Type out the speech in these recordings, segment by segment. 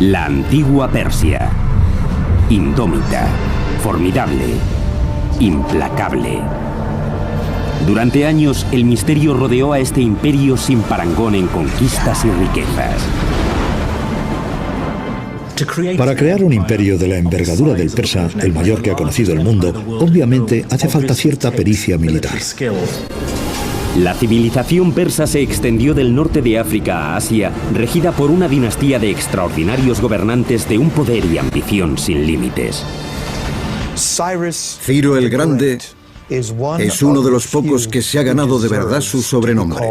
La antigua Persia. Indómita, formidable, implacable. Durante años, el misterio rodeó a este imperio sin parangón en conquistas y riquezas. Para crear un imperio de la envergadura del persa, el mayor que ha conocido el mundo, obviamente hace falta cierta pericia militar. La civilización persa se extendió del norte de África a Asia, regida por una dinastía de extraordinarios gobernantes de un poder y ambición sin límites. Ciro el Grande es uno de los pocos que se ha ganado de verdad su sobrenombre.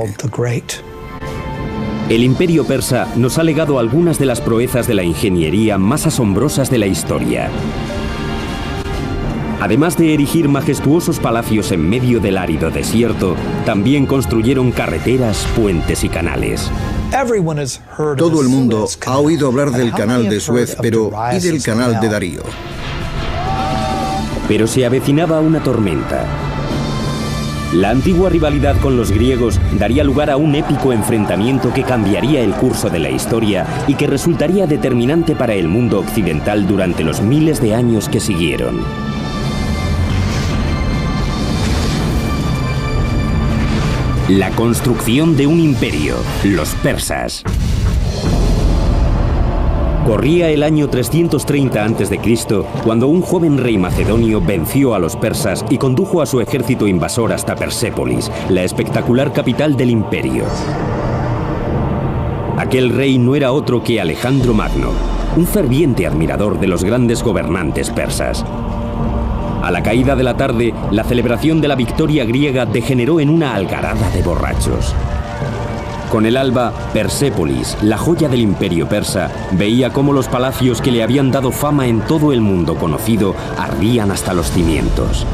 El imperio persa nos ha legado algunas de las proezas de la ingeniería más asombrosas de la historia. Además de erigir majestuosos palacios en medio del árido desierto, también construyeron carreteras, puentes y canales. Todo el mundo ha oído hablar del canal de Suez, pero ¿y del canal de Darío? Pero se avecinaba una tormenta. La antigua rivalidad con los griegos daría lugar a un épico enfrentamiento que cambiaría el curso de la historia y que resultaría determinante para el mundo occidental durante los miles de años que siguieron. La construcción de un imperio, los persas. Corría el año 330 a.C. cuando un joven rey macedonio venció a los persas y condujo a su ejército invasor hasta Persépolis, la espectacular capital del imperio. Aquel rey no era otro que Alejandro Magno, un ferviente admirador de los grandes gobernantes persas. A la caída de la tarde, la celebración de la victoria griega degeneró en una algarada de borrachos. Con el alba, Persépolis, la joya del imperio persa, veía cómo los palacios que le habían dado fama en todo el mundo conocido ardían hasta los cimientos.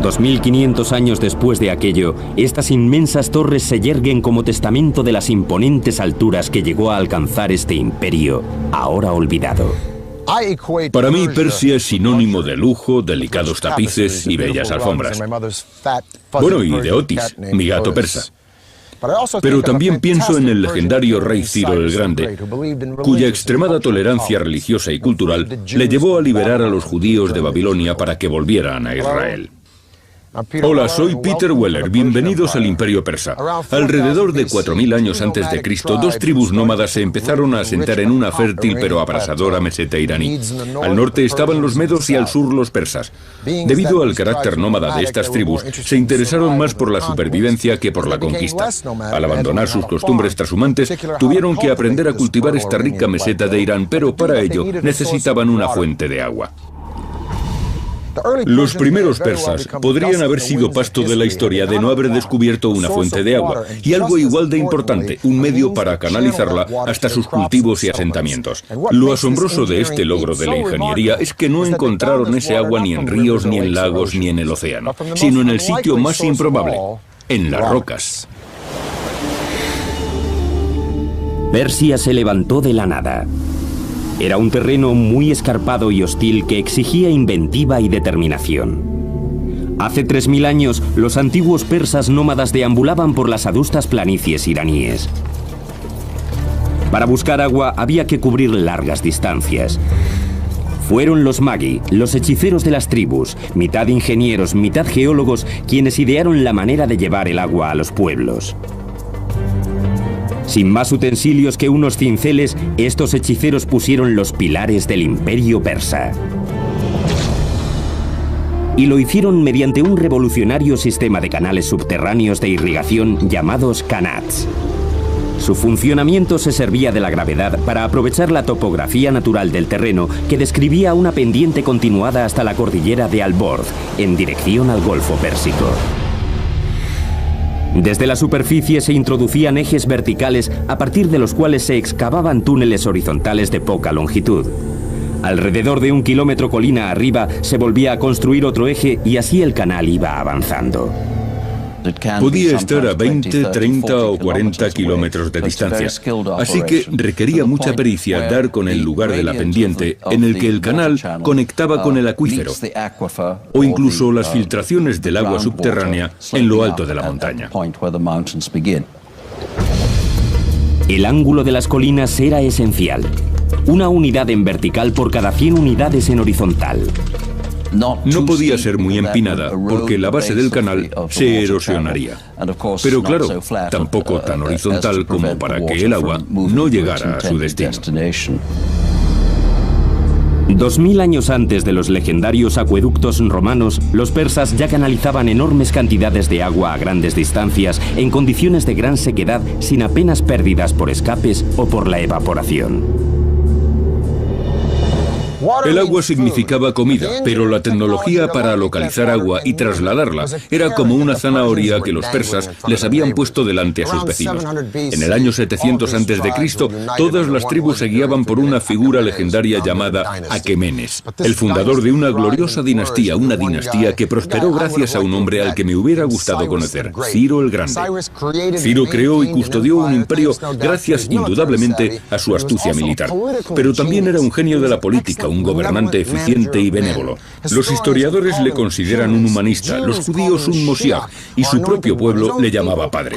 2500 años después de aquello, estas inmensas torres se yerguen como testamento de las imponentes alturas que llegó a alcanzar este imperio, ahora olvidado. Para mí, Persia es sinónimo de lujo, delicados tapices y bellas alfombras. Bueno, y de Otis, mi gato persa. Pero también pienso en el legendario rey Ciro el Grande, cuya extremada tolerancia religiosa y cultural le llevó a liberar a los judíos de Babilonia para que volvieran a Israel. Hola, soy Peter Weller, bienvenidos al Imperio Persa. Alrededor de 4000 años antes de Cristo, dos tribus nómadas se empezaron a asentar en una fértil pero abrasadora meseta iraní. Al norte estaban los medos y al sur los persas. Debido al carácter nómada de estas tribus, se interesaron más por la supervivencia que por la conquista. Al abandonar sus costumbres trashumantes, tuvieron que aprender a cultivar esta rica meseta de Irán, pero para ello necesitaban una fuente de agua. Los primeros persas podrían haber sido pasto de la historia de no haber descubierto una fuente de agua, y algo igual de importante, un medio para canalizarla hasta sus cultivos y asentamientos. Lo asombroso de este logro de la ingeniería es que no encontraron ese agua ni en ríos, ni en lagos, ni en el océano, sino en el sitio más improbable, en las rocas. Persia se levantó de la nada. Era un terreno muy escarpado y hostil que exigía inventiva y determinación. Hace 3000 años, los antiguos persas nómadas deambulaban por las adustas planicies iraníes. Para buscar agua había que cubrir largas distancias. Fueron los magi, los hechiceros de las tribus, mitad ingenieros, mitad geólogos, quienes idearon la manera de llevar el agua a los pueblos. Sin más utensilios que unos cinceles, estos hechiceros pusieron los pilares del imperio persa. Y lo hicieron mediante un revolucionario sistema de canales subterráneos de irrigación llamados kanats. Su funcionamiento se servía de la gravedad para aprovechar la topografía natural del terreno que describía una pendiente continuada hasta la cordillera de Al-Borz, en dirección al Golfo Pérsico. Desde la superficie se introducían ejes verticales a partir de los cuales se excavaban túneles horizontales de poca longitud. Alrededor de 1 kilómetro colina arriba se volvía a construir otro eje y así el canal iba avanzando. Podía estar a 20, 30 o 40 kilómetros de distancia, así que requería mucha pericia dar con el lugar de la pendiente en el que el canal conectaba con el acuífero, o incluso las filtraciones del agua subterránea en lo alto de la montaña. El ángulo de las colinas era esencial. una unidad en vertical por cada 100 unidades en horizontal. No podía ser muy empinada porque la base del canal se erosionaría. Pero claro, tampoco tan horizontal como para que el agua no llegara a su destino. 2000 años antes de los legendarios acueductos romanos, los persas ya canalizaban enormes cantidades de agua a grandes distancias en condiciones de gran sequedad sin apenas pérdidas por escapes o por la evaporación. El agua significaba comida, pero la tecnología para localizar agua y trasladarla era como una zanahoria que los persas les habían puesto delante a sus vecinos. En el año 700 a.C., todas las tribus se guiaban por una figura legendaria llamada Aquemenes, el fundador de una gloriosa dinastía, una dinastía que prosperó gracias a un hombre al que me hubiera gustado conocer, Ciro el Grande. Ciro creó y custodió un imperio gracias indudablemente a su astucia militar, pero también era un genio de la política, un gobernante eficiente y benévolo. Los historiadores le consideran un humanista, los judíos un Moshiach, y su propio pueblo le llamaba padre.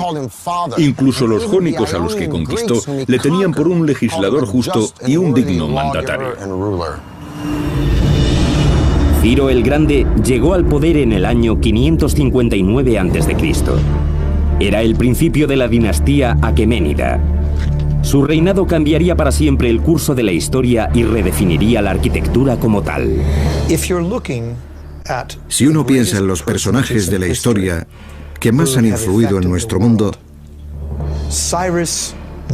Incluso los jónicos a los que conquistó le tenían por un legislador justo y un digno mandatario. Ciro el Grande llegó al poder en el año 559 a.C. Era el principio de la dinastía aqueménida. Su reinado cambiaría para siempre el curso de la historia y redefiniría la arquitectura como tal. Si uno piensa en los personajes de la historia que más han influido en nuestro mundo,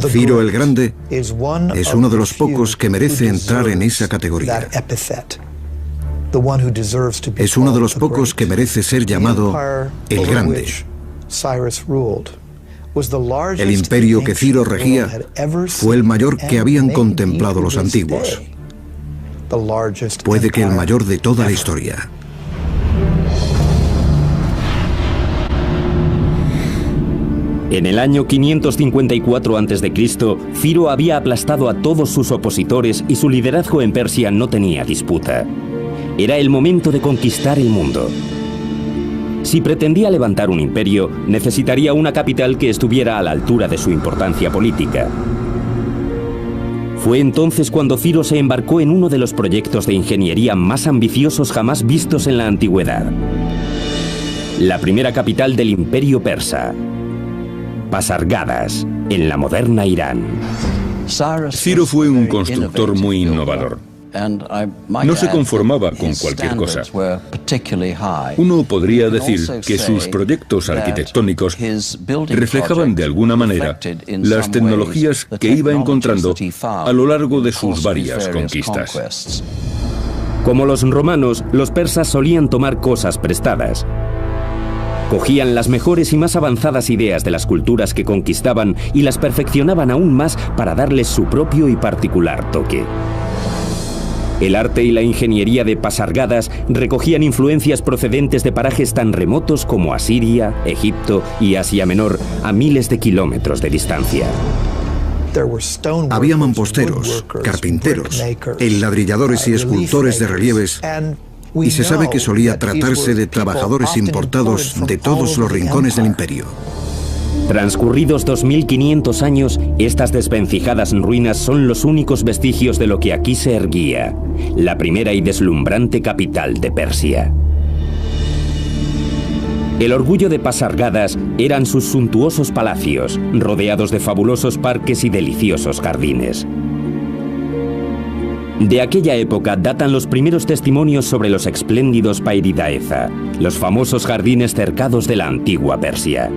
Ciro el Grande es uno de los pocos que merece entrar en esa categoría. Es uno de los pocos que merece ser llamado el Grande. El imperio que Ciro regía fue el mayor que habían contemplado los antiguos. Puede que el mayor de toda la historia. En el año 554 a.C., Ciro había aplastado a todos sus opositores y su liderazgo en Persia no tenía disputa. Era el momento de conquistar el mundo. Si pretendía levantar un imperio, necesitaría una capital que estuviera a la altura de su importancia política. Fue entonces cuando Ciro se embarcó en uno de los proyectos de ingeniería más ambiciosos jamás vistos en la antigüedad. La primera capital del imperio persa, Pasargadas, en la moderna Irán. Ciro fue un constructor muy innovador. No se conformaba con cualquier cosa. Uno podría decir que sus proyectos arquitectónicos reflejaban de alguna manera las tecnologías que iba encontrando a lo largo de sus varias conquistas. Como los romanos, los persas solían tomar cosas prestadas. Cogían las mejores y más avanzadas ideas de las culturas que conquistaban y las perfeccionaban aún más para darles su propio y particular toque. El arte y la ingeniería de Pasargadas recogían influencias procedentes de parajes tan remotos como Asiria, Egipto y Asia Menor, a miles de kilómetros de distancia. Había mamposteros, carpinteros, enladrilladores y escultores de relieves, y se sabe que solía tratarse de trabajadores importados de todos los rincones del imperio. Transcurridos 2500 años, estas desvencijadas ruinas son los únicos vestigios de lo que aquí se erguía, la primera y deslumbrante capital de Persia. El orgullo de Pasargadas eran sus suntuosos palacios, rodeados de fabulosos parques y deliciosos jardines. De aquella época datan los primeros testimonios sobre los espléndidos Pairidaeza, los famosos jardines cercados de la antigua Persia.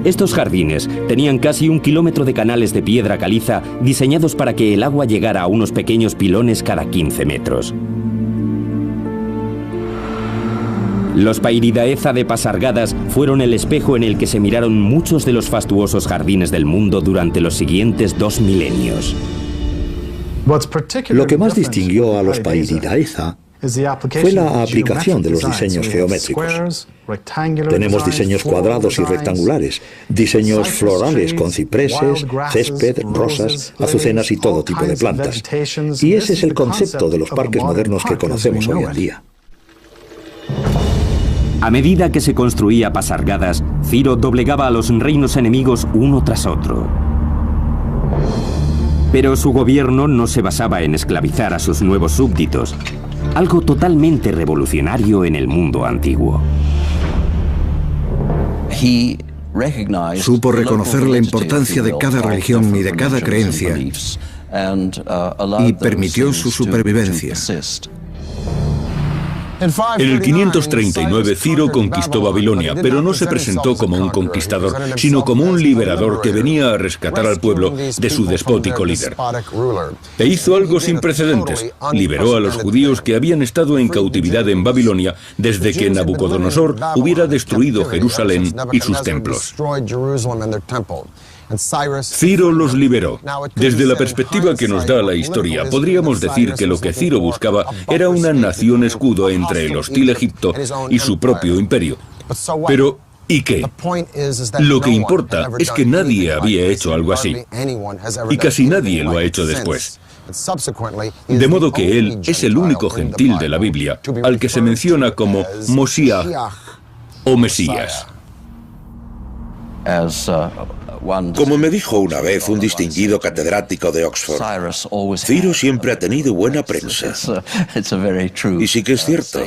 Estos jardines tenían casi 1 kilómetro de canales de piedra caliza diseñados para que el agua llegara a unos pequeños pilones cada 15 metros. Los Pairidaeza de Pasargadas fueron el espejo en el que se miraron muchos de los fastuosos jardines del mundo durante los siguientes 2 milenios. Lo que más distinguió a los Pairidaeza fue la aplicación de los diseños geométricos. Tenemos diseños cuadrados y rectangulares, diseños florales con cipreses, césped, rosas, azucenas y todo tipo de plantas. Y ese es el concepto de los parques modernos que conocemos hoy en día. A medida que se construía Pasargadas, Ciro doblegaba a los reinos enemigos uno tras otro. Pero su gobierno no se basaba en esclavizar a sus nuevos súbditos, algo totalmente revolucionario en el mundo antiguo. Supo reconocer la importancia de cada religión y de cada creencia y permitió su supervivencia. En el 539 Ciro conquistó Babilonia, pero no se presentó como un conquistador, sino como un liberador que venía a rescatar al pueblo de su despótico líder. E hizo algo sin precedentes. Liberó a los judíos que habían estado en cautividad en Babilonia desde que Nabucodonosor hubiera destruido Jerusalén y sus templos. Ciro los liberó. Desde la perspectiva que nos da la historia, podríamos decir que lo que Ciro buscaba era una nación escudo entre el hostil Egipto y su propio imperio. Pero, ¿y qué? Lo que importa es que nadie había hecho algo así. Y casi nadie lo ha hecho después. De modo que él es el único gentil de la Biblia al que se menciona como Moshiach o Mesías. Como me dijo una vez un distinguido catedrático de Oxford, Ciro siempre ha tenido buena prensa. Y sí que es cierto.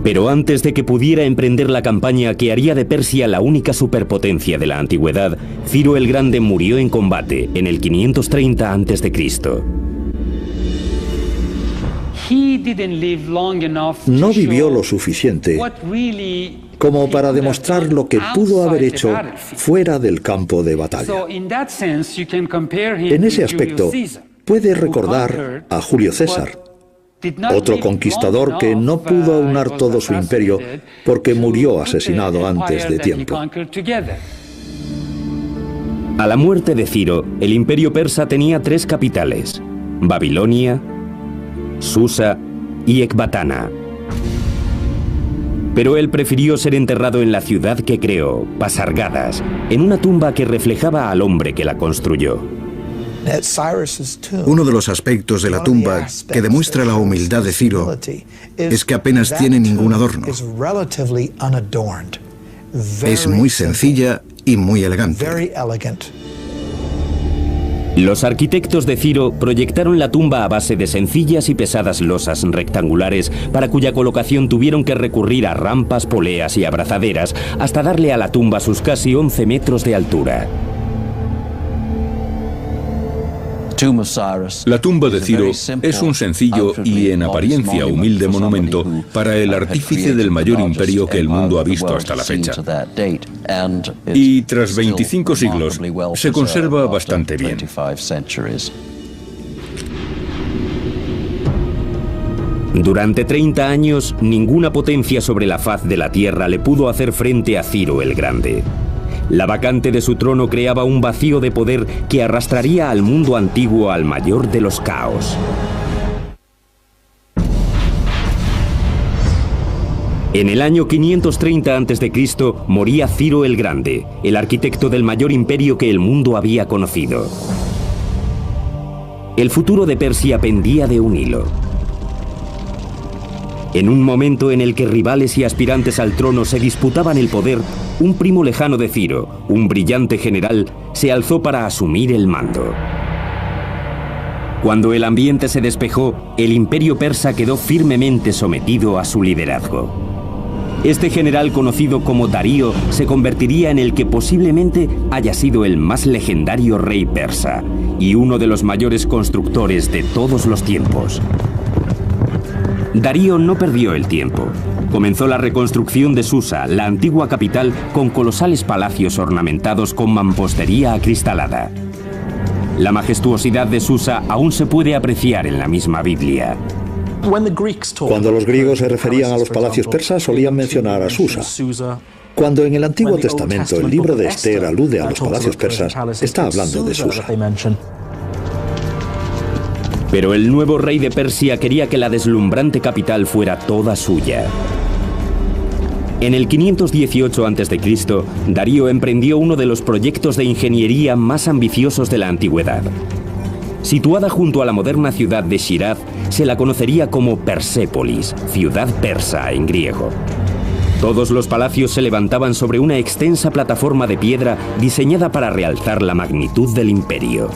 Pero antes de que pudiera emprender la campaña que haría de Persia la única superpotencia de la antigüedad, Ciro el Grande murió en combate en el 530 a.C. No vivió lo suficiente como para demostrar lo que pudo haber hecho fuera del campo de batalla. En ese aspecto, puede recordar a Julio César, otro conquistador que no pudo aunar todo su imperio porque murió asesinado antes de tiempo. A la muerte de Ciro, el imperio persa tenía 3 capitales: Babilonia, Susa y Ecbatana. Pero él prefirió ser enterrado en la ciudad que creó, Pasargadas, en una tumba que reflejaba al hombre que la construyó. Uno de los aspectos de la tumba que demuestra la humildad de Ciro es que apenas tiene ningún adorno. Es muy sencilla y muy elegante. Los arquitectos de Ciro proyectaron la tumba a base de sencillas y pesadas losas rectangulares para cuya colocación tuvieron que recurrir a rampas, poleas y abrazaderas hasta darle a la tumba sus casi 11 metros de altura. La tumba de Ciro es un sencillo y en apariencia humilde monumento para el artífice del mayor imperio que el mundo ha visto hasta la fecha. Y tras 25 siglos se conserva bastante bien. Durante 30 años, ninguna potencia sobre la faz de la tierra le pudo hacer frente a Ciro el Grande. La vacante de su trono creaba un vacío de poder que arrastraría al mundo antiguo al mayor de los caos. En el año 530 a.C. moría Ciro el Grande, el arquitecto del mayor imperio que el mundo había conocido. El futuro de Persia pendía de un hilo. En un momento en el que rivales y aspirantes al trono se disputaban el poder, un primo lejano de Ciro, un brillante general, se alzó para asumir el mando. Cuando el ambiente se despejó, el imperio persa quedó firmemente sometido a su liderazgo. Este general, conocido como Darío, se convertiría en el que posiblemente haya sido el más legendario rey persa y uno de los mayores constructores de todos los tiempos. Darío no perdió el tiempo. Comenzó la reconstrucción de Susa, la antigua capital, con colosales palacios ornamentados con mampostería acristalada. La majestuosidad de Susa aún se puede apreciar en la misma Biblia. Cuando los griegos se referían a los palacios persas, solían mencionar a Susa. Cuando en el Antiguo Testamento el libro de Esther alude a los palacios persas, está hablando de Susa. Pero el nuevo rey de Persia quería que la deslumbrante capital fuera toda suya. En el 518 a.C., Darío emprendió uno de los proyectos de ingeniería más ambiciosos de la antigüedad. Situada junto a la moderna ciudad de Shiraz, se la conocería como Persépolis, ciudad persa en griego. Todos los palacios se levantaban sobre una extensa plataforma de piedra diseñada para realzar la magnitud del imperio.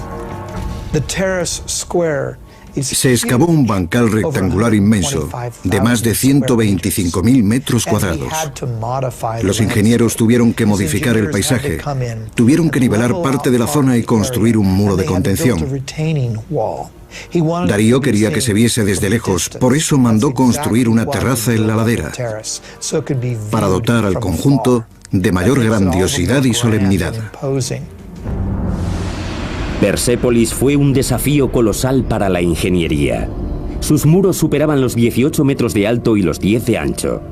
Se excavó un bancal rectangular inmenso de más de 125.000 metros cuadrados. Los ingenieros tuvieron que modificar el paisaje, tuvieron que nivelar parte de la zona y construir un muro de contención. Darío quería que se viese desde lejos, por eso mandó construir una terraza en la ladera, para dotar al conjunto de mayor grandiosidad y solemnidad. Persépolis fue un desafío colosal para la ingeniería. Sus muros superaban los 18 metros de alto y los 10 de ancho.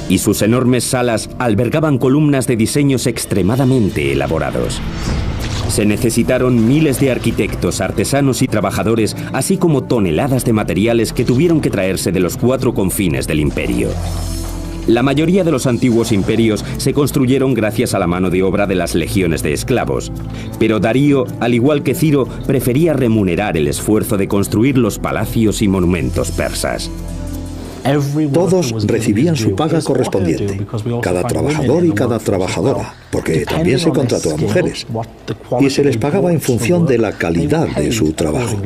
Y sus enormes salas albergaban columnas de diseños extremadamente elaborados. Se necesitaron miles de arquitectos, artesanos y trabajadores, así como toneladas de materiales que tuvieron que traerse de los 4 confines del imperio. La mayoría de los antiguos imperios se construyeron gracias a la mano de obra de las legiones de esclavos. Pero Darío, al igual que Ciro, prefería remunerar el esfuerzo de construir los palacios y monumentos persas. Todos recibían su paga correspondiente, cada trabajador y cada trabajadora, porque también se contrató a mujeres, y se les pagaba en función de la calidad de su trabajo.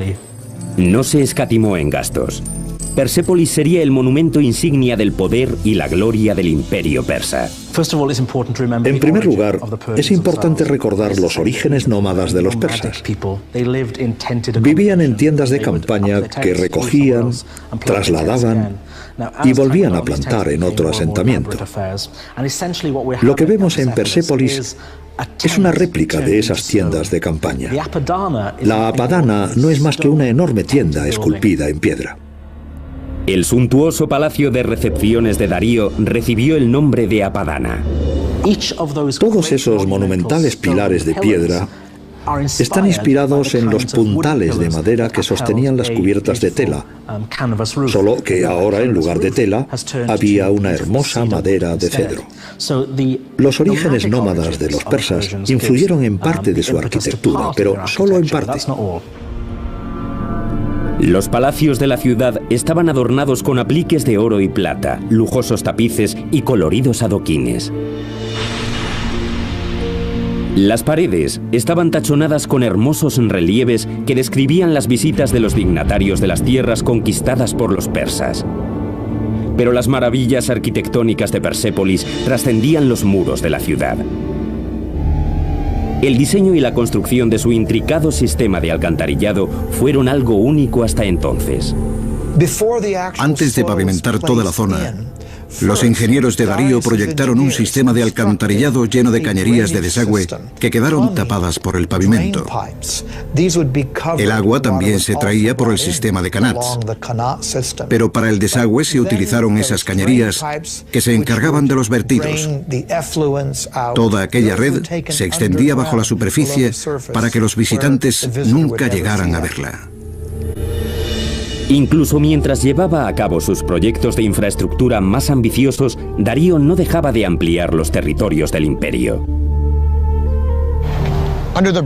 No se escatimó en gastos. Persépolis sería el monumento insignia del poder y la gloria del imperio persa. En primer lugar, es importante recordar los orígenes nómadas de los persas. Vivían en tiendas de campaña que recogían, trasladaban y volvían a plantar en otro asentamiento. Lo que vemos en Persépolis es una réplica de esas tiendas de campaña. La Apadana no es más que una enorme tienda esculpida en piedra. El suntuoso palacio de recepciones de Darío recibió el nombre de Apadana. Todos esos monumentales pilares de piedra están inspirados en los puntales de madera que sostenían las cubiertas de tela, solo que ahora en lugar de tela había una hermosa madera de cedro. Los orígenes nómadas de los persas influyeron en parte de su arquitectura, pero solo en parte. Los palacios de la ciudad estaban adornados con apliques de oro y plata, lujosos tapices y coloridos adoquines. Las paredes estaban tachonadas con hermosos relieves que describían las visitas de los dignatarios de las tierras conquistadas por los persas. Pero las maravillas arquitectónicas de Persépolis trascendían los muros de la ciudad. El diseño y la construcción de su intricado sistema de alcantarillado fueron algo único hasta entonces. Antes de pavimentar toda la zona, los ingenieros de Darío proyectaron un sistema de alcantarillado lleno de cañerías de desagüe que quedaron tapadas por el pavimento. El agua también se traía por el sistema de canats, pero para el desagüe se utilizaron esas cañerías que se encargaban de los vertidos. Toda aquella red se extendía bajo la superficie para que los visitantes nunca llegaran a verla. Incluso mientras llevaba a cabo sus proyectos de infraestructura más ambiciosos, Darío no dejaba de ampliar los territorios del imperio.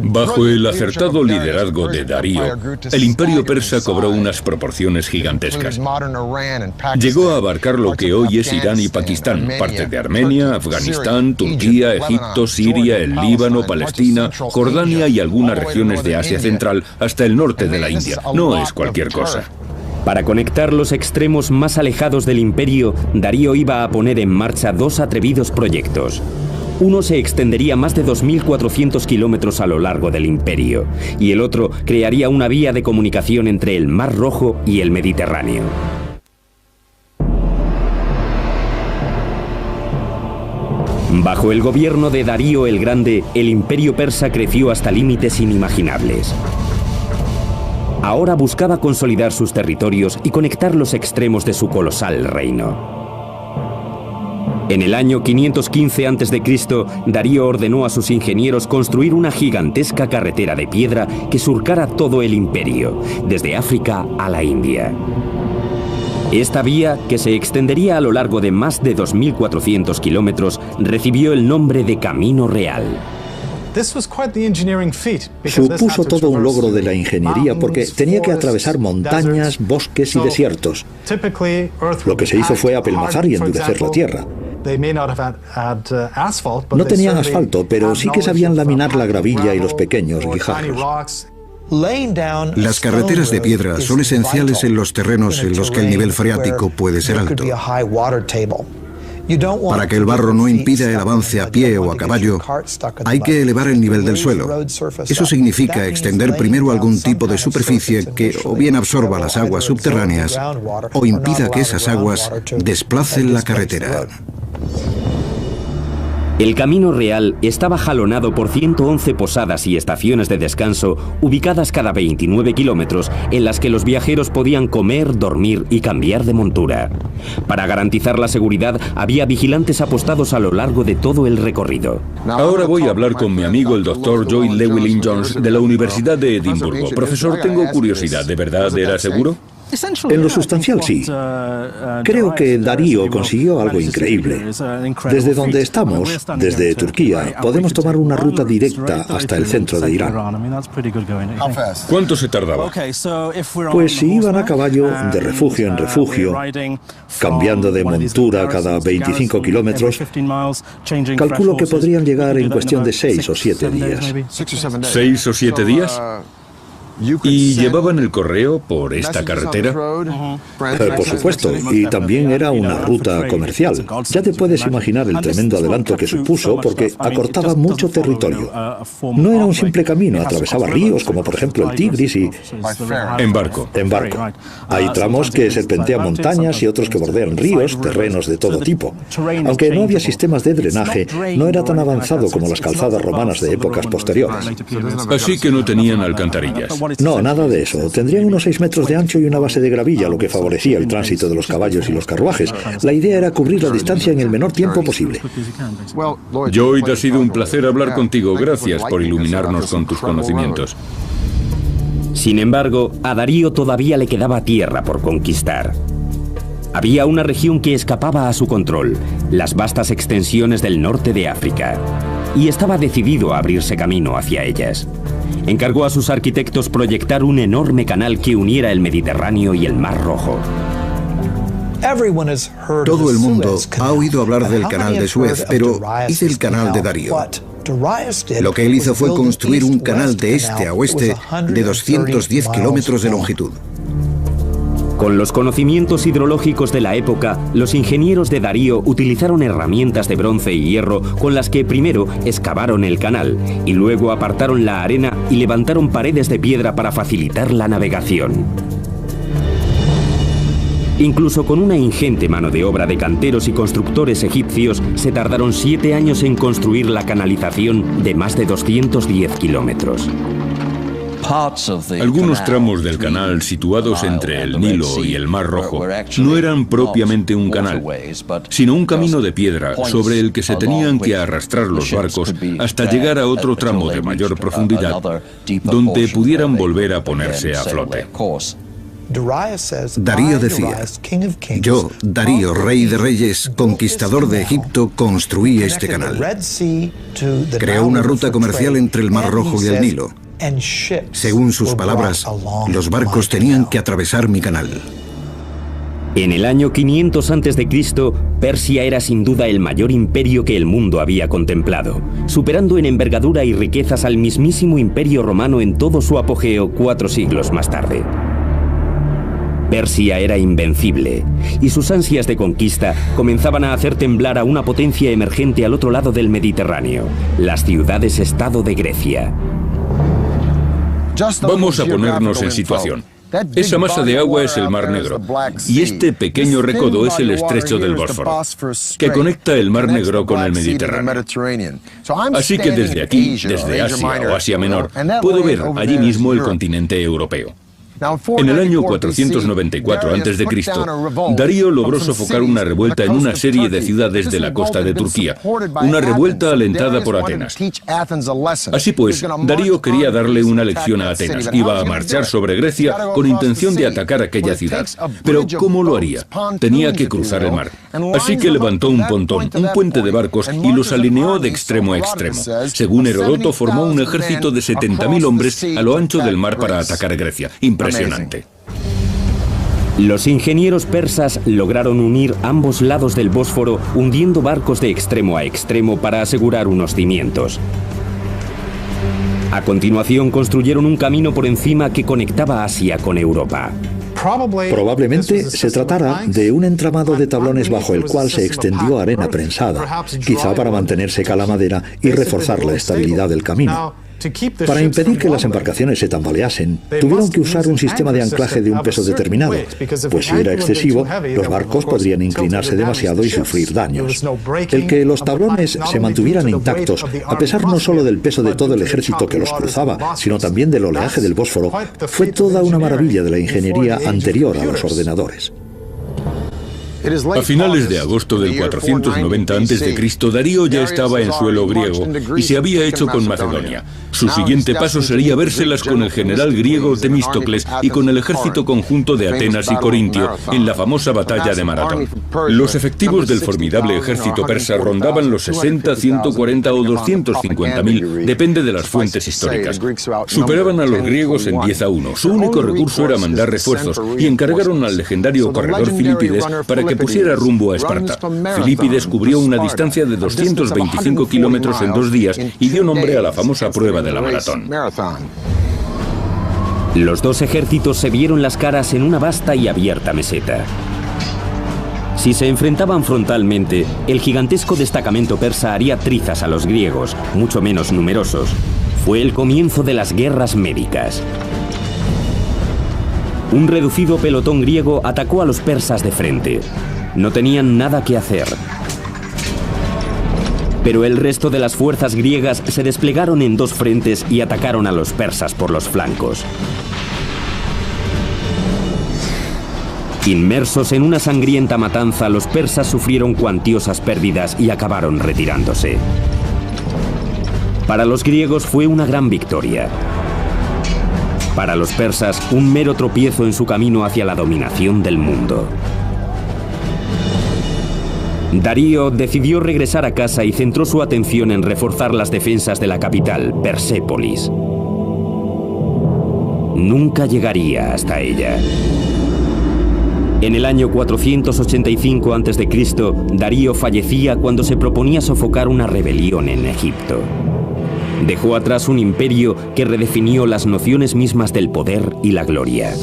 Bajo el acertado liderazgo de Darío, el imperio persa cobró unas proporciones gigantescas. Llegó a abarcar lo que hoy es Irán y Pakistán, parte de Armenia, Afganistán, Turquía, Egipto, Siria, el Líbano, Palestina, Jordania y algunas regiones de Asia Central hasta el norte de la India. No es cualquier cosa. Para conectar los extremos más alejados del imperio, Darío iba a poner en marcha 2 atrevidos proyectos. Uno se extendería más de 2.400 kilómetros a lo largo del imperio, y el otro crearía una vía de comunicación entre el Mar Rojo y el Mediterráneo. Bajo el gobierno de Darío el Grande, el imperio persa creció hasta límites inimaginables. Ahora buscaba consolidar sus territorios y conectar los extremos de su colosal reino. En el año 515 a.C., Darío ordenó a sus ingenieros construir una gigantesca carretera de piedra que surcara todo el imperio, desde África a la India. Esta vía, que se extendería a lo largo de más de 2.400 kilómetros, recibió el nombre de Camino Real. Supuso todo un logro de la ingeniería porque tenía que atravesar montañas, bosques y desiertos. Lo que se hizo fue apelmazar y endurecer la tierra. No tenían asfalto, pero sí que sabían laminar la gravilla y los pequeños guijarros. Las carreteras de piedra son esenciales en los terrenos en los que el nivel freático puede ser alto. Para que el barro no impida el avance a pie o a caballo, hay que elevar el nivel del suelo. Eso significa extender primero algún tipo de superficie que o bien absorba las aguas subterráneas o impida que esas aguas desplacen la carretera. El Camino Real estaba jalonado por 111 posadas y estaciones de descanso ubicadas cada 29 kilómetros en las que los viajeros podían comer, dormir y cambiar de montura. Para garantizar la seguridad había vigilantes apostados a lo largo de todo el recorrido. Ahora voy a hablar con mi amigo el doctor Joy Llewellyn-Jones de la Universidad de Edimburgo. Profesor, tengo curiosidad, ¿de verdad era seguro? En lo sustancial, sí. Creo que Darío consiguió algo increíble. Desde donde estamos, desde Turquía, podemos tomar una ruta directa hasta el centro de Irán. ¿Cuánto se tardaba? Pues si iban a caballo, de refugio en refugio, cambiando de montura cada 25 kilómetros, calculo que podrían llegar en cuestión de 6 o 7 días. ¿6 o 7 días? ¿Y llevaban el correo por esta carretera? Por supuesto, y también era una ruta comercial. Ya te puedes imaginar el tremendo adelanto que supuso porque acortaba mucho territorio. No era un simple camino, atravesaba ríos como por ejemplo el Tigris y... En barco. En barco. Hay tramos que serpentean montañas y otros que bordean ríos, terrenos de todo tipo. Aunque no había sistemas de drenaje, no era tan avanzado como las calzadas romanas de épocas posteriores. Así que no tenían alcantarillas. No, nada de eso. Tendrían unos 6 metros de ancho y una base de gravilla, lo que favorecía el tránsito de los caballos y los carruajes. La idea era cubrir la distancia en el menor tiempo posible. Lloyd, ha sido un placer hablar contigo. Gracias por iluminarnos con tus conocimientos. Sin embargo, a Darío todavía le quedaba tierra por conquistar. Había una región que escapaba a su control, las vastas extensiones del norte de África, y estaba decidido a abrirse camino hacia ellas. Encargó a sus arquitectos proyectar un enorme canal que uniera el Mediterráneo y el Mar Rojo. Todo el mundo ha oído hablar del canal de Suez, pero ¿y del canal de Darío? Lo que él hizo fue construir un canal de este a oeste de 210 kilómetros de longitud. Con los conocimientos hidrológicos de la época, los ingenieros de Darío utilizaron herramientas de bronce y hierro con las que primero excavaron el canal y luego apartaron la arena y levantaron paredes de piedra para facilitar la navegación. Incluso con una ingente mano de obra de canteros y constructores egipcios, se tardaron 7 años en construir la canalización de más de 210 kilómetros. Algunos tramos del canal situados entre el Nilo y el Mar Rojo no eran propiamente un canal, sino un camino de piedra sobre el que se tenían que arrastrar los barcos hasta llegar a otro tramo de mayor profundidad, donde pudieran volver a ponerse a flote. Darío decía: yo, Darío, rey de reyes, conquistador de Egipto, construí este canal. Creó una ruta comercial entre el Mar Rojo y el Nilo. Según sus palabras, los barcos tenían que atravesar mi canal. En el año 500 a.C., Persia era sin duda el mayor imperio que el mundo había contemplado, superando en envergadura y riquezas al mismísimo Imperio Romano en todo su apogeo 4 siglos más tarde. Persia era invencible, y sus ansias de conquista comenzaban a hacer temblar a una potencia emergente al otro lado del Mediterráneo, las ciudades-estado de Grecia. Vamos a ponernos en situación. Esa masa de agua es el Mar Negro, y este pequeño recodo es el estrecho del Bósforo, que conecta el Mar Negro con el Mediterráneo. Así que desde aquí, desde Asia o Asia Menor, puedo ver allí mismo el continente europeo. En el año 494 a.C., Darío logró sofocar una revuelta en una serie de ciudades de la costa de Turquía, una revuelta alentada por Atenas. Así pues, Darío quería darle una lección a Atenas. Iba a marchar sobre Grecia con intención de atacar aquella ciudad. Pero ¿cómo lo haría? Tenía que cruzar el mar. Así que levantó un pontón, un puente de barcos, y los alineó de extremo a extremo. Según Heródoto, formó un ejército de 70.000 hombres a lo ancho del mar para atacar Grecia. Impresionante. Los ingenieros persas lograron unir ambos lados del Bósforo hundiendo barcos de extremo a extremo para asegurar unos cimientos. A continuación construyeron un camino por encima que conectaba Asia con Europa. Probablemente se tratara de un entramado de tablones bajo el cual se extendió arena prensada, quizá para mantener seca la madera y reforzar la estabilidad del camino. Para impedir que las embarcaciones se tambaleasen, tuvieron que usar un sistema de anclaje de un peso determinado, pues si era excesivo, los barcos podrían inclinarse demasiado y sufrir daños. El que los tablones se mantuvieran intactos, a pesar no solo del peso de todo el ejército que los cruzaba, sino también del oleaje del Bósforo, fue toda una maravilla de la ingeniería anterior a los ordenadores. A finales de agosto del 490 a.C., Darío ya estaba en suelo griego y se había hecho con Macedonia. Su siguiente paso sería vérselas con el general griego Temístocles y con el ejército conjunto de Atenas y Corintio en la famosa batalla de Maratón. Los efectivos del formidable ejército persa rondaban los 60, 140 o 250.000, depende de las fuentes históricas. Superaban a los griegos en 10-1. Su único recurso era mandar refuerzos y encargaron al legendario corredor Filipides para que pusiera rumbo a Esparta. Filipides cubrió una distancia de 225 kilómetros en 2 días y dio nombre a la famosa prueba de la maratón. Los dos ejércitos se vieron las caras en una vasta y abierta meseta. Si se enfrentaban frontalmente, el gigantesco destacamento persa haría trizas a los griegos, mucho menos numerosos. Fue el comienzo de las guerras médicas. Un reducido pelotón griego atacó a los persas de frente. No tenían nada que hacer. Pero el resto de las fuerzas griegas se desplegaron en 2 frentes y atacaron a los persas por los flancos. Inmersos en una sangrienta matanza, los persas sufrieron cuantiosas pérdidas y acabaron retirándose. Para los griegos fue una gran victoria. Para los persas, un mero tropiezo en su camino hacia la dominación del mundo. Darío decidió regresar a casa y centró su atención en reforzar las defensas de la capital, Persépolis. Nunca llegaría hasta ella. En el año 485 a.C., Darío fallecía cuando se proponía sofocar una rebelión en Egipto. Dejó atrás un imperio que redefinió las nociones mismas del poder y la gloria.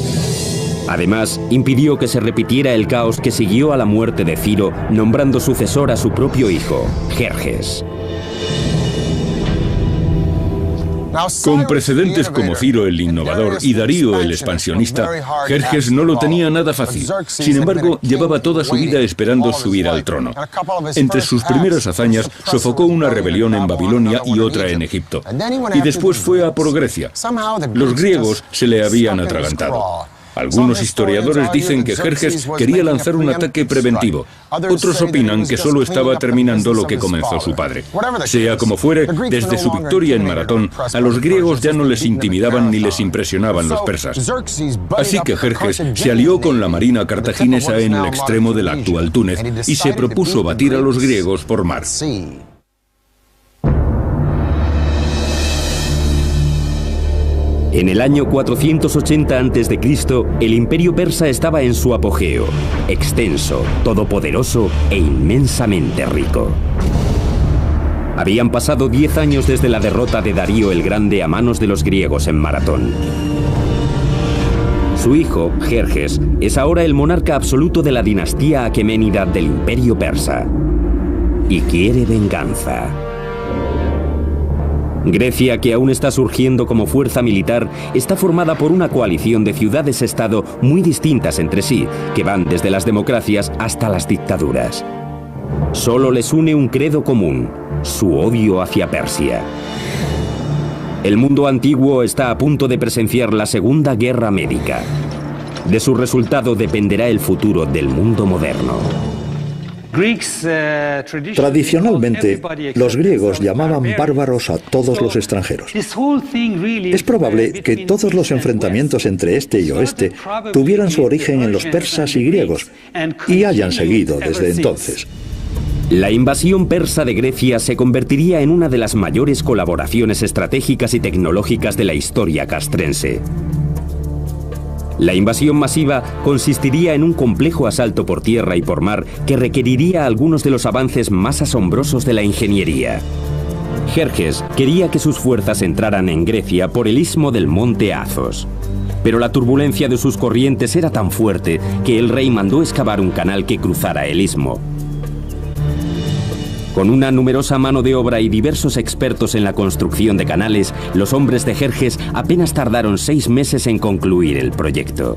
Además, impidió que se repitiera el caos que siguió a la muerte de Ciro, nombrando sucesor a su propio hijo, Jerjes. Con precedentes como Ciro el innovador y Darío el expansionista, Jerjes no lo tenía nada fácil. Sin embargo, llevaba toda su vida esperando subir al trono. Entre sus primeras hazañas, sofocó una rebelión en Babilonia y otra en Egipto. Y después fue a por Grecia. Los griegos se le habían atragantado. Algunos historiadores dicen que Jerjes quería lanzar un ataque preventivo. Otros opinan que solo estaba terminando lo que comenzó su padre. Sea como fuere, desde su victoria en Maratón, a los griegos ya no les intimidaban ni les impresionaban los persas. Así que Jerjes se alió con la marina cartaginesa en el extremo del actual Túnez y se propuso batir a los griegos por mar. En el año 480 a.C., el imperio persa estaba en su apogeo, extenso, todopoderoso e inmensamente rico. Habían pasado 10 años desde la derrota de Darío el Grande a manos de los griegos en Maratón. Su hijo, Jerjes, es ahora el monarca absoluto de la dinastía aqueménida del imperio persa. Y quiere venganza. Grecia, que aún está surgiendo como fuerza militar, está formada por una coalición de ciudades-estado muy distintas entre sí, que van desde las democracias hasta las dictaduras. Solo les une un credo común: su odio hacia Persia. El mundo antiguo está a punto de presenciar la Segunda Guerra Médica. De su resultado dependerá el futuro del mundo moderno. Tradicionalmente, los griegos llamaban bárbaros a todos los extranjeros. Es probable que todos los enfrentamientos entre este y oeste tuvieran su origen en los persas y griegos y hayan seguido desde entonces. La invasión persa de Grecia se convertiría en una de las mayores colaboraciones estratégicas y tecnológicas de la historia castrense. La invasión masiva consistiría en un complejo asalto por tierra y por mar que requeriría algunos de los avances más asombrosos de la ingeniería. Jerjes quería que sus fuerzas entraran en Grecia por el istmo del monte Azos. Pero la turbulencia de sus corrientes era tan fuerte que el rey mandó excavar un canal que cruzara el istmo. Con una numerosa mano de obra y diversos expertos en la construcción de canales, los hombres de Jerjes apenas tardaron 6 meses en concluir el proyecto.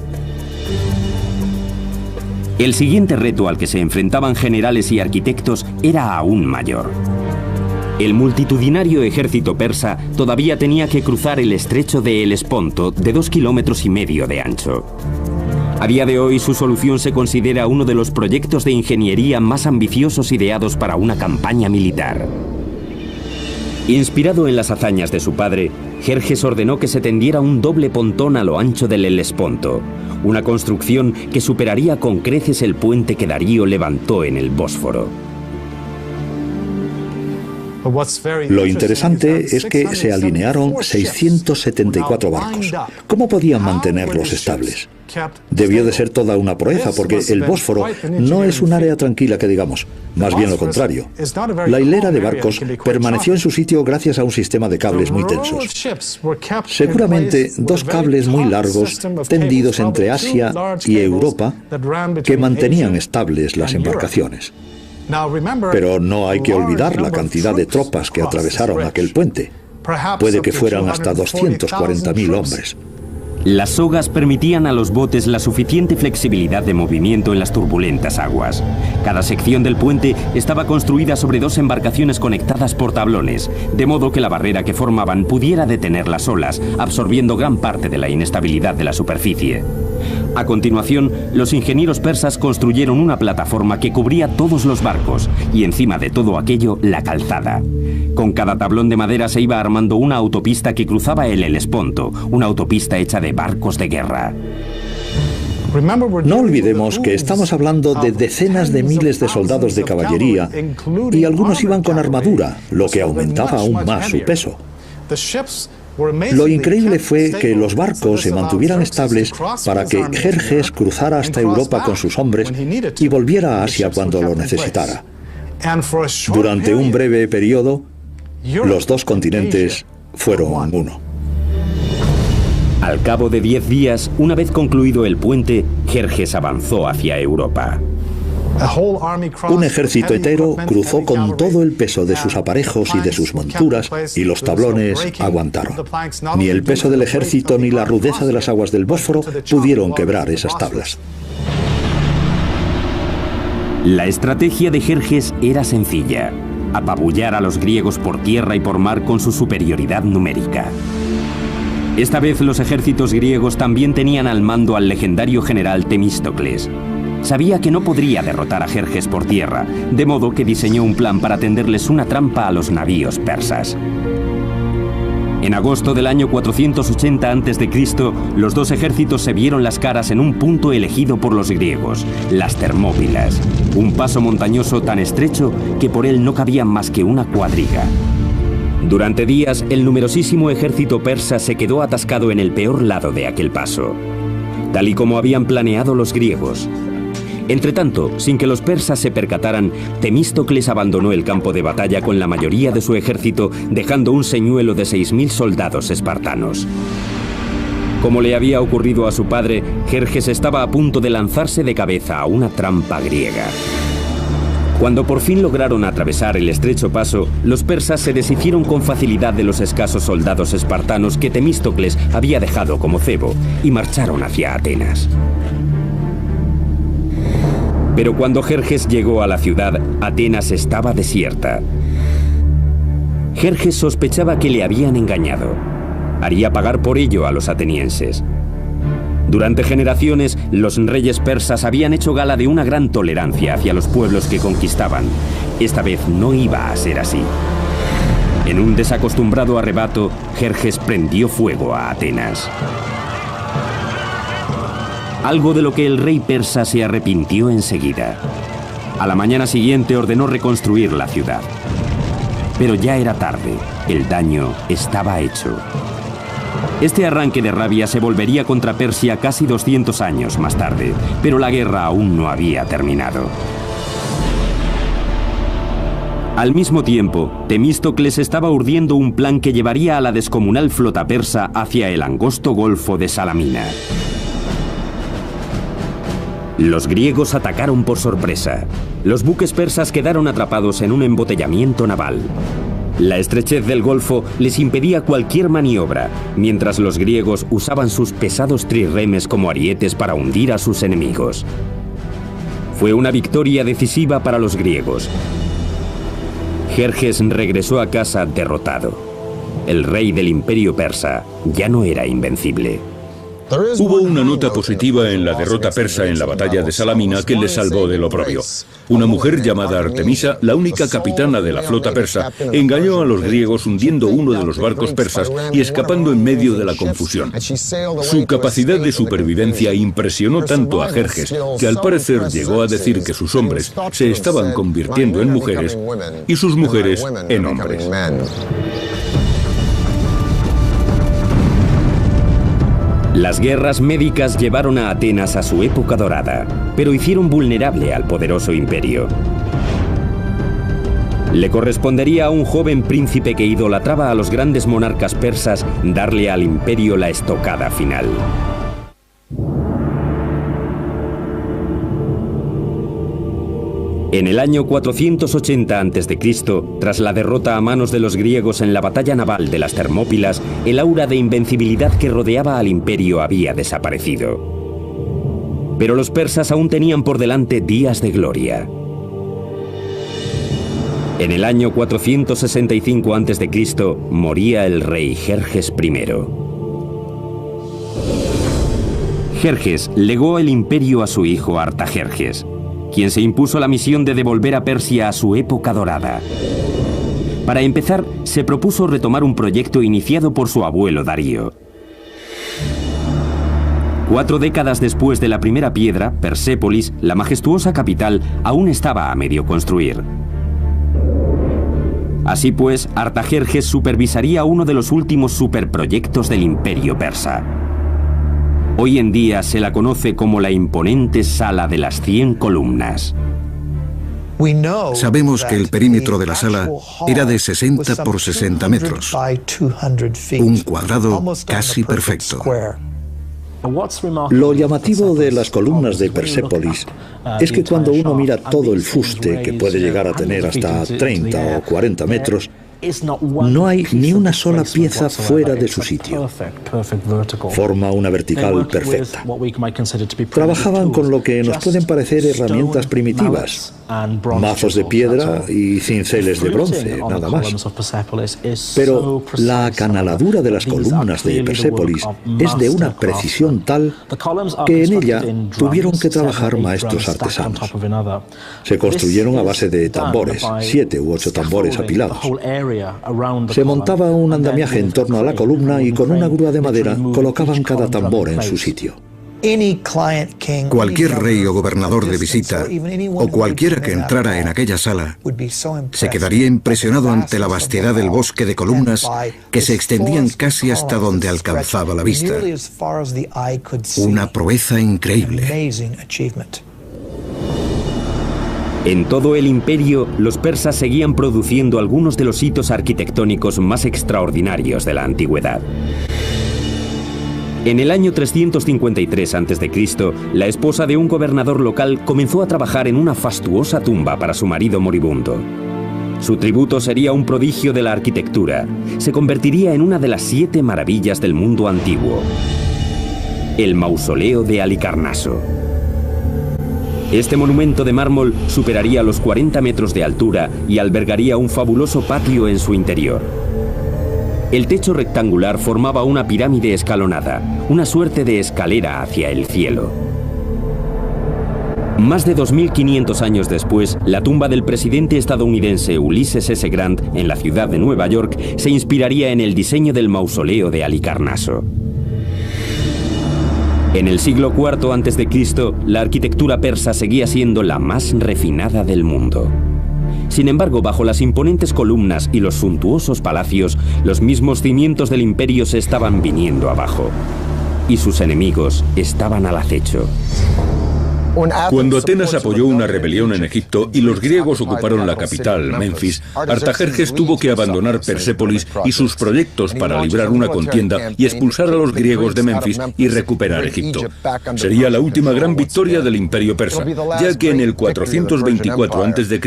El siguiente reto al que se enfrentaban generales y arquitectos era aún mayor. El multitudinario ejército persa todavía tenía que cruzar el estrecho de Helesponto de 2,5 kilómetros de ancho. A día de hoy, su solución se considera uno de los proyectos de ingeniería más ambiciosos ideados para una campaña militar. Inspirado en las hazañas de su padre, Jerjes ordenó que se tendiera un doble pontón a lo ancho del Helesponto, una construcción que superaría con creces el puente que Darío levantó en el Bósforo. Lo interesante es que se alinearon 674 barcos. ¿Cómo podían mantenerlos estables? Debió de ser toda una proeza, porque el Bósforo no es un área tranquila que digamos, más bien lo contrario. La hilera de barcos permaneció en su sitio gracias a un sistema de cables muy tensos. Seguramente 2 cables muy largos tendidos entre Asia y Europa que mantenían estables las embarcaciones. Pero no hay que olvidar la cantidad de tropas que atravesaron aquel puente. Puede que fueran hasta 240.000 hombres. Las sogas permitían a los botes la suficiente flexibilidad de movimiento en las turbulentas aguas. Cada sección del puente estaba construida sobre 2 embarcaciones conectadas por tablones, de modo que la barrera que formaban pudiera detener las olas, absorbiendo gran parte de la inestabilidad de la superficie. A continuación, los ingenieros persas construyeron una plataforma que cubría todos los barcos y encima de todo aquello, la calzada. Con cada tablón de madera se iba armando una autopista que cruzaba el Helesponto, una autopista hecha de barcos de guerra. No olvidemos que estamos hablando de decenas de miles de soldados de caballería y algunos iban con armadura, lo que aumentaba aún más su peso. Lo increíble fue que los barcos se mantuvieran estables para que Jerjes cruzara hasta Europa con sus hombres y volviera a Asia cuando lo necesitara. Durante un breve periodo, los 2 continentes fueron uno. Al cabo de 10 días, una vez concluido el puente, Jerjes avanzó hacia Europa. Un ejército entero cruzó con todo el peso de sus aparejos y de sus monturas, y los tablones aguantaron. Ni el peso del ejército ni la rudeza de las aguas del Bósforo pudieron quebrar esas tablas. La estrategia de Jerjes era sencilla: apabullar a los griegos por tierra y por mar con su superioridad numérica. Esta vez los ejércitos griegos también tenían al mando al legendario general Temístocles. Sabía que no podría derrotar a Jerjes por tierra, de modo que diseñó un plan para tenderles una trampa a los navíos persas. En agosto del año 480 a.C., los 2 ejércitos se vieron las caras en un punto elegido por los griegos, las Termópilas, un paso montañoso tan estrecho que por él no cabía más que una cuadriga. Durante días, el numerosísimo ejército persa se quedó atascado en el peor lado de aquel paso, tal y como habían planeado los griegos. Entretanto, sin que los persas se percataran, Temístocles abandonó el campo de batalla con la mayoría de su ejército, dejando un señuelo de 6.000 soldados espartanos. Como le había ocurrido a su padre, Jerjes estaba a punto de lanzarse de cabeza a una trampa griega. Cuando por fin lograron atravesar el estrecho paso, los persas se deshicieron con facilidad de los escasos soldados espartanos que Temístocles había dejado como cebo y marcharon hacia Atenas. Pero cuando Jerjes llegó a la ciudad, Atenas estaba desierta. Jerjes sospechaba que le habían engañado. Haría pagar por ello a los atenienses. Durante generaciones, los reyes persas habían hecho gala de una gran tolerancia hacia los pueblos que conquistaban. Esta vez no iba a ser así. En un desacostumbrado arrebato, Jerjes prendió fuego a Atenas. Algo de lo que el rey persa se arrepintió enseguida. A la mañana siguiente ordenó reconstruir la ciudad. Pero ya era tarde, el daño estaba hecho. Este arranque de rabia se volvería contra Persia casi 200 años más tarde, pero la guerra aún no había terminado. Al mismo tiempo, Temístocles estaba urdiendo un plan que llevaría a la descomunal flota persa hacia el angosto golfo de Salamina. Los griegos atacaron por sorpresa. Los buques persas quedaron atrapados en un embotellamiento naval. La estrechez del golfo les impedía cualquier maniobra, mientras los griegos usaban sus pesados trirremes como arietes para hundir a sus enemigos. Fue una victoria decisiva para los griegos. Jerjes regresó a casa derrotado. El rey del imperio persa ya no era invencible. Hubo una nota positiva en la derrota persa en la batalla de Salamina que le salvó del oprobio. Una mujer llamada Artemisa, la única capitana de la flota persa, engañó a los griegos hundiendo uno de los barcos persas y escapando en medio de la confusión. Su capacidad de supervivencia impresionó tanto a Jerjes que al parecer llegó a decir que sus hombres se estaban convirtiendo en mujeres y sus mujeres en hombres. Las guerras médicas llevaron a Atenas a su época dorada, pero hicieron vulnerable al poderoso imperio. Le correspondería a un joven príncipe que idolatraba a los grandes monarcas persas darle al imperio la estocada final. En el año 480 a.C., tras la derrota a manos de los griegos en la batalla naval de las Termópilas, el aura de invencibilidad que rodeaba al imperio había desaparecido. Pero los persas aún tenían por delante días de gloria. En el año 465 a.C. moría el rey Jerjes I. Jerjes legó el imperio a su hijo Artajerjes, quien se impuso la misión de devolver a Persia a su época dorada. Para empezar, se propuso retomar un proyecto iniciado por su abuelo Darío. 4 décadas después de la primera piedra, Persépolis, la majestuosa capital, aún estaba a medio construir. Así pues, Artajerjes supervisaría uno de los últimos superproyectos del imperio persa. Hoy en día se la conoce como la imponente Sala de las 100 columnas. Sabemos que el perímetro de la sala era de 60 por 60 metros, un cuadrado casi perfecto. Lo llamativo de las columnas de Persépolis es que cuando uno mira todo el fuste, que puede llegar a tener hasta 30 o 40 metros, no hay ni una sola pieza fuera de su sitio. Forma una vertical perfecta. Trabajaban con lo que nos pueden parecer herramientas primitivas, mazos de piedra y cinceles de bronce, nada más. Pero la acanaladura de las columnas de Persépolis es de una precisión tal que en ella tuvieron que trabajar maestros artesanos. Se construyeron a base de tambores, 7 u 8 tambores apilados. Se montaba un andamiaje en torno a la columna y con una grúa de madera colocaban cada tambor en su sitio. Cualquier rey o gobernador de visita, o cualquiera que entrara en aquella sala, se quedaría impresionado ante la vastedad del bosque de columnas que se extendían casi hasta donde alcanzaba la vista. Una proeza increíble. En todo el imperio, los persas seguían produciendo algunos de los hitos arquitectónicos más extraordinarios de la antigüedad. En el año 353 a.C., la esposa de un gobernador local comenzó a trabajar en una fastuosa tumba para su marido moribundo. Su tributo sería un prodigio de la arquitectura. Se convertiría en una de las 7 maravillas del mundo antiguo: el mausoleo de Halicarnaso. Este monumento de mármol superaría los 40 metros de altura y albergaría un fabuloso patio en su interior. El techo rectangular formaba una pirámide escalonada, una suerte de escalera hacia el cielo. Más de 2500 años después, la tumba del presidente estadounidense Ulysses S. Grant en la ciudad de Nueva York se inspiraría en el diseño del mausoleo de Halicarnaso. En el siglo IV a.C., la arquitectura persa seguía siendo la más refinada del mundo. Sin embargo, bajo las imponentes columnas y los suntuosos palacios, los mismos cimientos del imperio se estaban viniendo abajo. Y sus enemigos estaban al acecho. Cuando Atenas apoyó una rebelión en Egipto y los griegos ocuparon la capital, Menfis, Artajerjes tuvo que abandonar Persépolis y sus proyectos para librar una contienda y expulsar a los griegos de Menfis y recuperar Egipto. Sería la última gran victoria del Imperio persa, ya que en el 424 a.C.,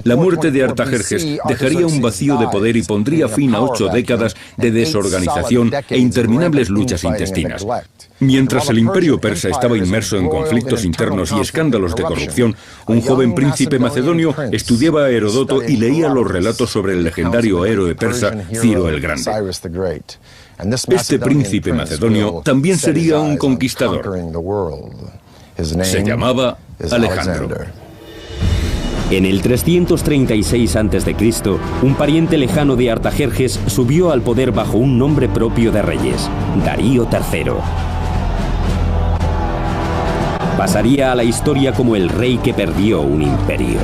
la muerte de Artajerjes dejaría un vacío de poder y pondría fin a 8 décadas de desorganización e interminables luchas intestinas. Mientras el Imperio persa estaba inmerso en conflictos internos y escándalos de corrupción, un joven príncipe macedonio estudiaba a Heródoto y leía los relatos sobre el legendario héroe persa Ciro el Grande. Este príncipe macedonio también sería un conquistador. Se llamaba Alejandro. En el 336 a.C., un pariente lejano de Artajerjes subió al poder bajo un nombre propio de reyes, Darío III. Pasaría a la historia como el rey que perdió un imperio.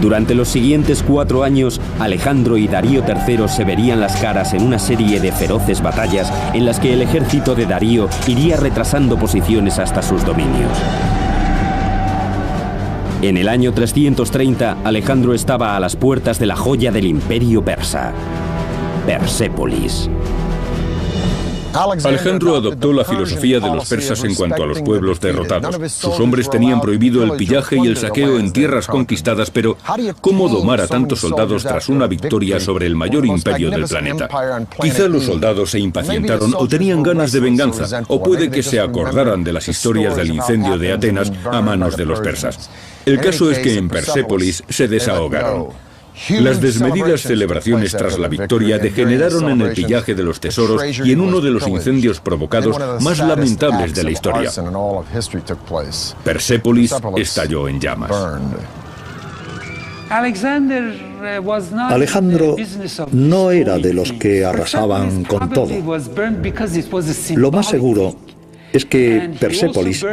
Durante los siguientes 4 años, Alejandro y Darío III se verían las caras en una serie de feroces batallas en las que el ejército de Darío iría retrasando posiciones hasta sus dominios. En el año 330, Alejandro estaba a las puertas de la joya del imperio persa, Persépolis. Alejandro adoptó la filosofía de los persas en cuanto a los pueblos derrotados. Sus hombres tenían prohibido el pillaje y el saqueo en tierras conquistadas, pero ¿cómo domar a tantos soldados tras una victoria sobre el mayor imperio del planeta? Quizá los soldados se impacientaron o tenían ganas de venganza, o puede que se acordaran de las historias del incendio de Atenas a manos de los persas. El caso es que en Persépolis se desahogaron. Las desmedidas celebraciones tras la victoria degeneraron en el pillaje de los tesoros y en uno de los incendios provocados más lamentables de la historia. Persépolis estalló en llamas. Alejandro no era de los que arrasaban con todo. Lo más seguro es que Persépolis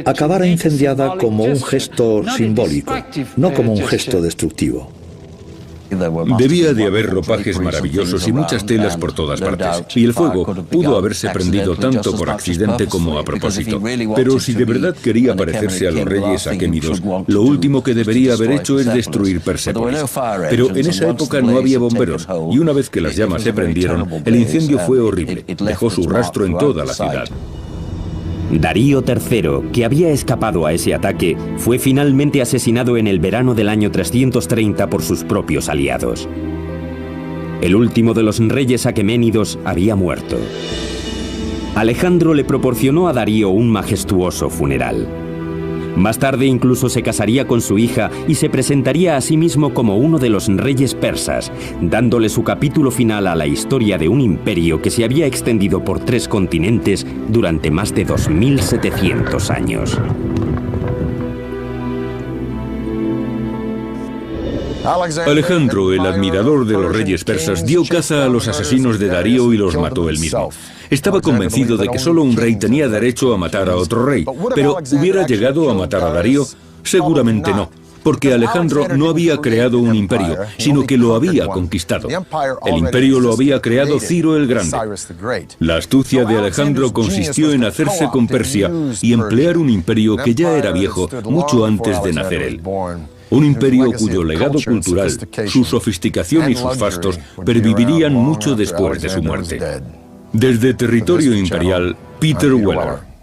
acabara incendiada como un gesto simbólico, no como un gesto destructivo. Debía de haber ropajes maravillosos y muchas telas por todas partes, y el fuego pudo haberse prendido tanto por accidente como a propósito. Pero si de verdad quería parecerse a los reyes aquénidos, lo último que debería haber hecho es destruir Persépolis. Pero en esa época no había bomberos, y una vez que las llamas se prendieron, el incendio fue horrible, dejó su rastro en toda la ciudad. Darío III, que había escapado a ese ataque, fue finalmente asesinado en el verano del año 330 por sus propios aliados. El último de los reyes aqueménidos había muerto. Alejandro le proporcionó a Darío un majestuoso funeral. Más tarde incluso se casaría con su hija y se presentaría a sí mismo como uno de los reyes persas, dándole su capítulo final a la historia de un imperio que se había extendido por 3 continentes durante más de 2700 años. Alejandro, el admirador de los reyes persas, dio caza a los asesinos de Darío y los mató él mismo. Estaba convencido de que solo un rey tenía derecho a matar a otro rey, pero ¿hubiera llegado a matar a Darío? Seguramente no, porque Alejandro no había creado un imperio, sino que lo había conquistado. El imperio lo había creado Ciro el Grande. La astucia de Alejandro consistió en hacerse con Persia y emplear un imperio que ya era viejo mucho antes de nacer él. Un imperio cuyo legado cultural, su sofisticación y sus fastos pervivirían mucho después de su muerte. Desde territorio imperial, Peter Weller.